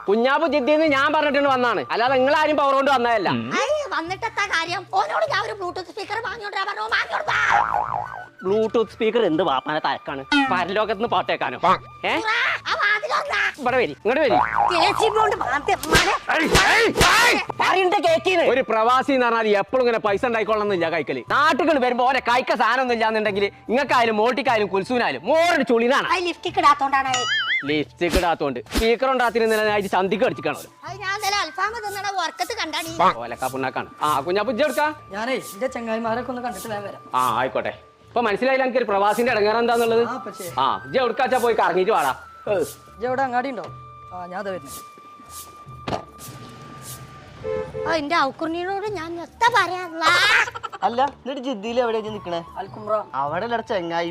കുഞ്ഞാപ്പു ജിദ്ദിന്ന് ഞാൻ പറഞ്ഞിട്ട് വന്നാണ്, അല്ലാതെ നിങ്ങളാരും പവർ കൊണ്ട് വന്നതല്ല. വന്നിട്ടെത്താ കാര്യം? ഓനോട് ഞാൻ ഒരു ബ്ലൂടൂത്ത് സ്പീക്കർ വാങ്ങിയോണ്ടാ പറഞ്ഞു. ബ്ലൂടൂത്ത് സ്പീക്കർ എന്ത് വാപ്പാന തരക്കാണ്? പരലോകത്ത് നിന്ന് പാട്ടേക്കാനോ? ഇവിടെ വരി, ഇങ്ങോട്ട് വരി. ഒരു പ്രവാസി എന്ന് പറഞ്ഞാൽ എപ്പോഴും ഇങ്ങനെ പൈസ ഉണ്ടായിക്കൊള്ളണമെന്നില്ല കൈക്കല്. നാട്ടുകൾ വരുമ്പോ ഓരോ കൈക്ക സാധനം ഒന്നും ഇല്ലാന്നുണ്ടെങ്കിൽ ഇങ്ങക്കായാലും മോട്ടിക്കായാലും കുൽസൂനായാലും മോറൊരു ചുളിനാണ്. ലിപ്സ്റ്റിക് ഇടാത്തോണ്ടാണ്. ലിപ്സ്റ്റിക് ഇടാത്തോണ്ട് സ്പീക്കർ ഉണ്ടാത്തിന് ചന്തിക്ക് അടിച്ചിക്കാണല്ലോ. ഓലക്കാപ്പുണ്ണാക്കാണ്. ആ കുഞ്ഞാപ്പു ഇജ്ജ് എടുക്കാ. ഞാനേ എന്റെ ചങ്ങായിമാരൊക്കെ ഒന്ന് കണ്ടിട്ട് വേഗം വരാം. ആ ആയിക്കോട്ടെ. ഇപ്പൊ മനസ്സിലായില്ല എനിക്ക് ഒരു പ്രവാസിന്റെ ഇടങ്ങാറ് എന്താന്നുള്ളത്. ആ ഇജ്ജ് എവിടുക്കാച്ചാ പോയി കറങ്ങിട്ട് വാടാ. എവിടെ അങ്ങാടി ഉണ്ടോ? ആ ഞാൻ വരുന്നത്. എന്റെ ഔക്കുറിനോട് ഞാൻ എത്താ പറയാ. അല്ല എന്നിട്ട് ജിദ്ദിയിൽ എവിടെയാ നിക്കണേ? അൽക്കുമ്ര അവിടെ ചെങ്ങായി